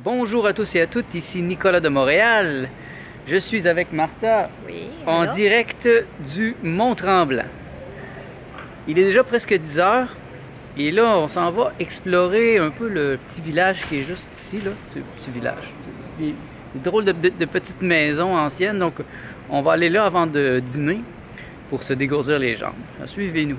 Bonjour à tous et à toutes, ici Nicolas de Montréal. Je suis avec Martha en direct du Mont-Tremblant. Il est déjà presque 10 heures et là on s'en va explorer un peu le petit village qui est juste ici, là. C'est le petit village. Des drôles de petites maisons anciennes, donc on va aller là avant de dîner pour se dégourdir les jambes. Suivez-nous.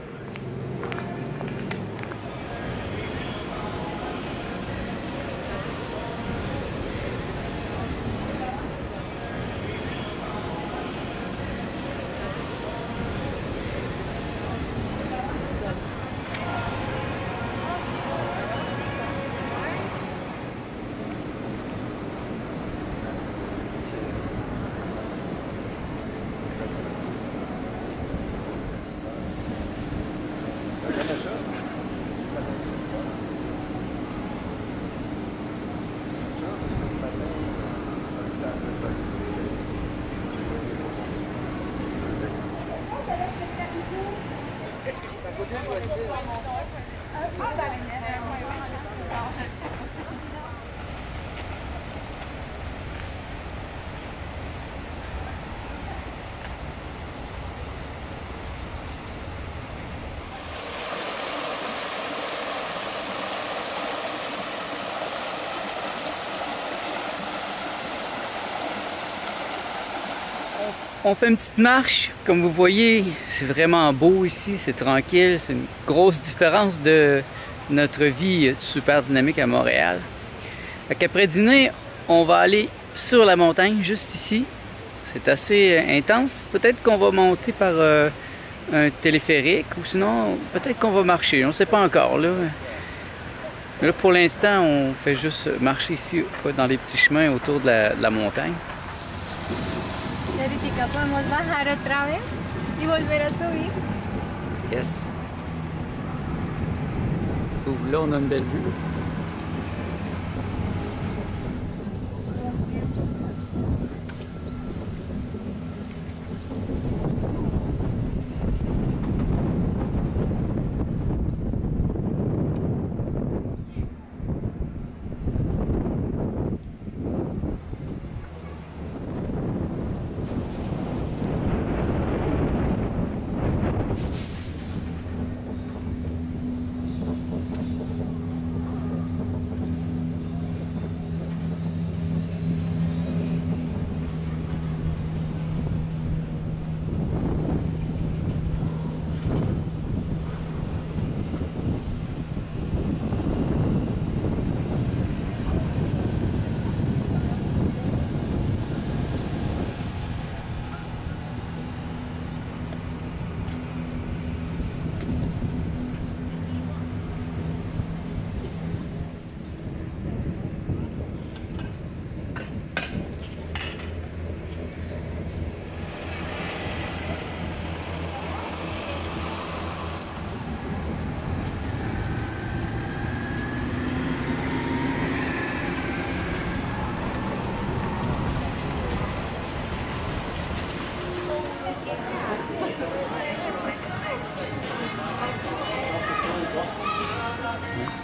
On fait une petite marche, comme vous voyez, c'est vraiment beau ici, c'est tranquille, c'est une grosse différence de notre vie super dynamique à Montréal. Après dîner, on va aller sur la montagne, juste ici. C'est assez intense. Peut-être qu'on va monter par un téléphérique ou sinon, peut-être qu'on va marcher, on ne sait pas encore. Là, pour l'instant, on fait juste marcher ici dans les petits chemins autour de la montagne. Podemos bajar otra vez y volver a subir. Yes. Là, on a une belle vue.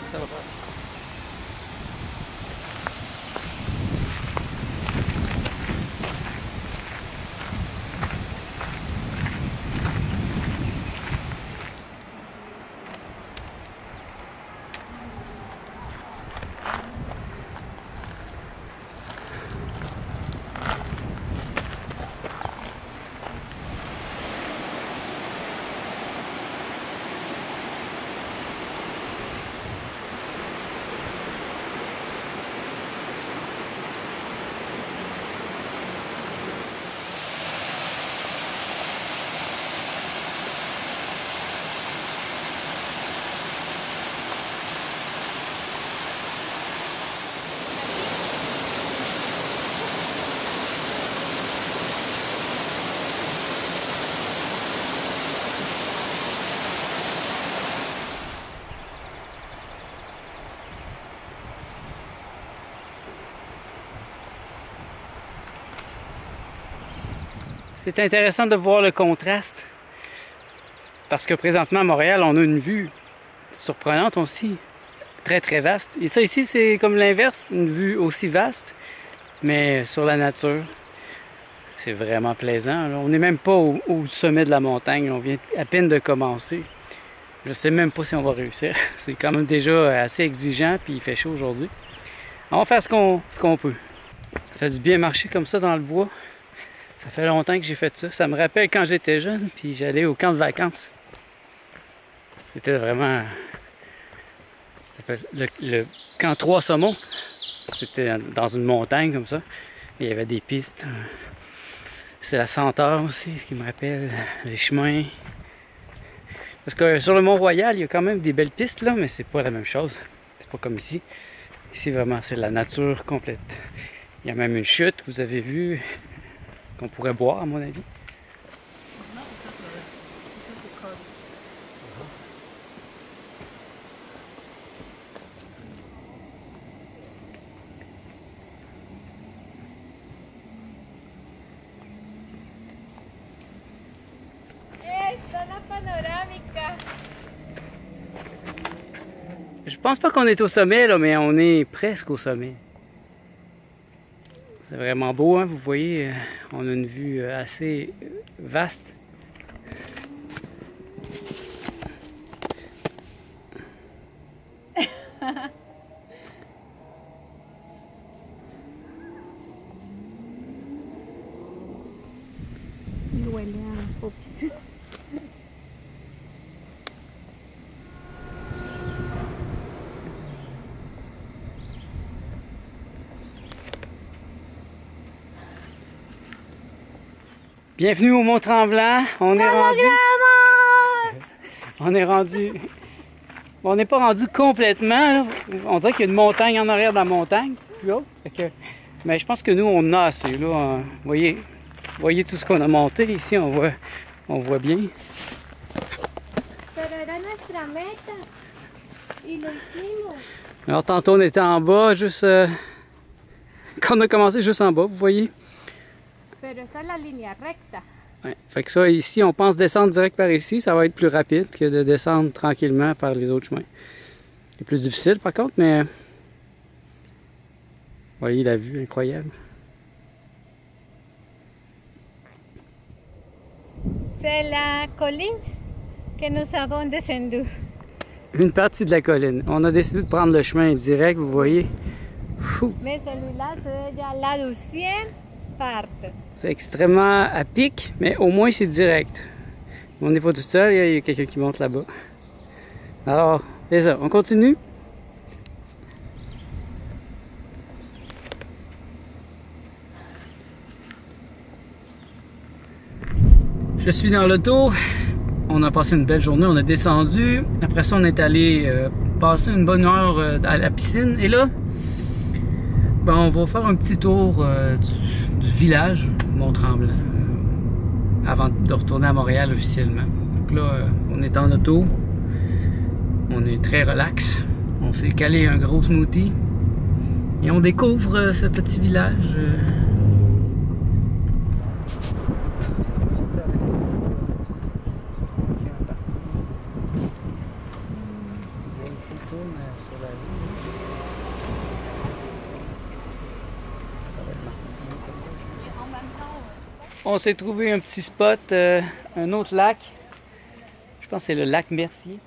Ça va. C'est intéressant de voir le contraste parce que présentement à Montréal, on a une vue surprenante aussi. très très vaste. Et ça ici, c'est comme l'inverse, une vue aussi vaste, mais sur la nature. C'est vraiment plaisant. Là. On n'est même pas au sommet de la montagne, on vient à peine de commencer. Je sais même pas si on va réussir. C'est quand même déjà assez exigeant, puis il fait chaud aujourd'hui. On va faire ce qu'on peut. Ça fait du bien marcher comme ça dans le bois. Ça fait longtemps que j'ai fait ça. Ça me rappelle quand j'étais jeune, puis j'allais au camp de vacances. C'était vraiment... le camp Trois Saumons. C'était dans une montagne comme ça. Et il y avait des pistes. C'est la senteur aussi, ce qui me rappelle les chemins. Parce que sur le Mont-Royal, il y a quand même des belles pistes là, mais c'est pas la même chose. C'est pas comme ici. Ici vraiment, c'est la nature complète. Il y a même une chute, vous avez vu, qu'on pourrait boire à mon avis. Je pense pas qu'on est au sommet, là, mais on est presque au sommet. C'est vraiment beau, hein? Vous voyez, on a une vue assez vaste. Y huele a popis. Bienvenue au Mont-Tremblant. On est rendu. On n'est pas rendu complètement. Là. On dirait qu'il y a une montagne en arrière de la montagne, plus haut. Mais je pense que nous, on a assez. Là. Vous voyez tout ce qu'on a monté. Ici, on voit bien. Alors, tantôt, on était en bas, juste... Quand on a commencé, juste en bas, vous voyez. Ouais. Fait que ça, ici, on pense descendre direct par ici. Ça va être plus rapide que de descendre tranquillement par les autres chemins. C'est plus difficile, par contre, mais... Vous voyez la vue, incroyable. C'est la colline que nous avons descendu. Une partie de la colline. On a décidé de prendre le chemin direct, vous voyez. Fou. Mais celui-là, c'est déjà la deuxième partie. C'est extrêmement à pic, mais au moins c'est direct. On n'est pas tout seul, il y a quelqu'un qui monte là-bas. Alors, c'est ça, on continue. Je suis dans l'auto. On a passé une belle journée, on a descendu. Après ça, on est allé passer une bonne heure à la piscine. Et là, ben, on va faire un petit tour du village Mont-Tremblant avant de retourner à Montréal officiellement. Donc là, on est en auto. On est très relax. On s'est calé un gros smoothie. Et on découvre ce petit village. On s'est trouvé un petit spot, un autre lac. Je pense que c'est le lac Mercier.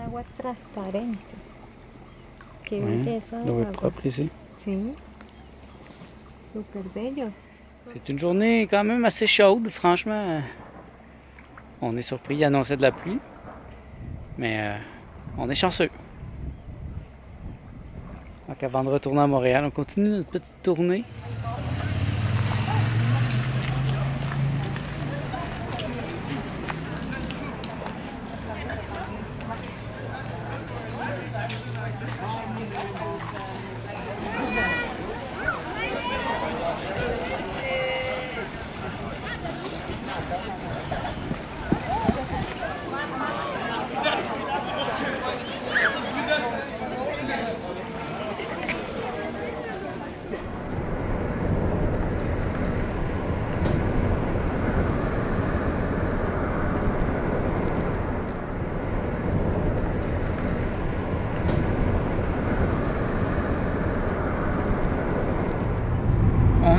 Agua transparente. Qué Ouais, belleza. l'eau est propre ici. Sí. Super bello. C'est une journée quand même assez chaude, franchement. On est surpris, il annonçait de la pluie. Mais on est chanceux. Donc avant de retourner à Montréal, on continue notre petite tournée.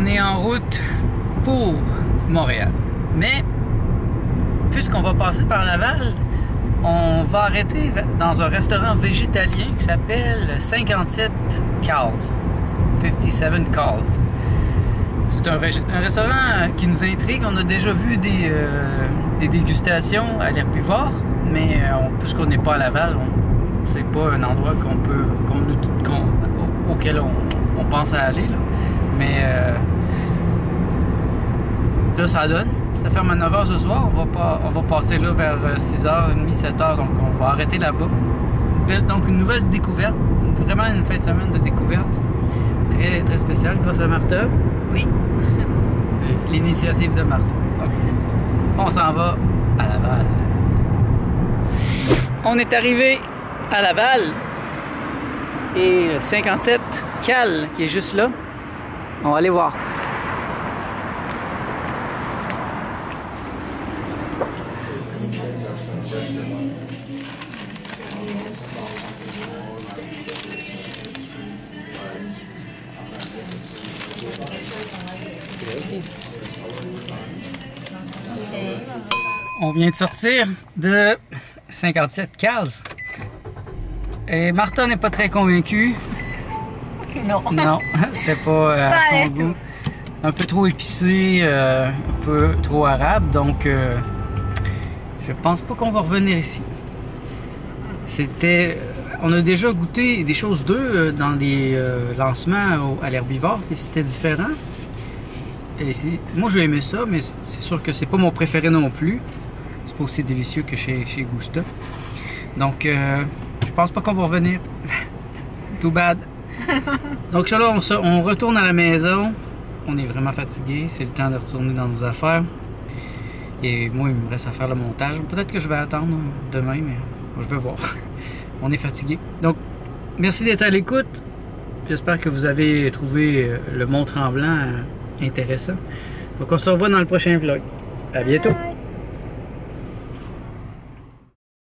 on est en route pour Montréal. Mais, puisqu'on va passer par Laval, on va arrêter dans un restaurant végétalien qui s'appelle 57 Calls. 57 Calls. C'est un restaurant qui nous intrigue. On a déjà vu des dégustations à l'Herbivore, mais puisqu'on n'est pas à Laval, c'est pas un endroit auquel on pense à aller. Là. Mais là, ça donne. Ça ferme à 9h ce soir. On va passer là vers 6h30, 7h. Donc, on va arrêter là-bas. Donc, une nouvelle découverte. Vraiment une fin de semaine de découverte. Très, très spéciale grâce à Martha. Oui. C'est l'initiative de Martha. Donc, on s'en va à Laval. On est arrivé à Laval. Et le 57 Cal qui est juste là. On va aller voir. On vient de sortir de 57 Cals. Et Martha n'est pas très convaincue. Non. Non, c'était pas à son goût. Un peu trop épicé, un peu trop arabe, donc je pense pas qu'on va revenir ici. On a déjà goûté des choses d'eux dans des lancements à l'Herbivore, et c'était différent. Et moi j'ai aimé ça, mais c'est sûr que c'est pas mon préféré non plus. C'est pas aussi délicieux que chez Gusta. Donc je pense pas qu'on va revenir. Too bad. Donc là, on retourne à la maison. On est vraiment fatigué. C'est le temps de retourner dans nos affaires. Et moi, il me reste à faire le montage. Peut-être que je vais attendre demain, mais je vais voir. On est fatigué. Donc, merci d'être à l'écoute. J'espère que vous avez trouvé le Mont-Tremblant intéressant. Donc, on se revoit dans le prochain vlog. À bientôt! Bye.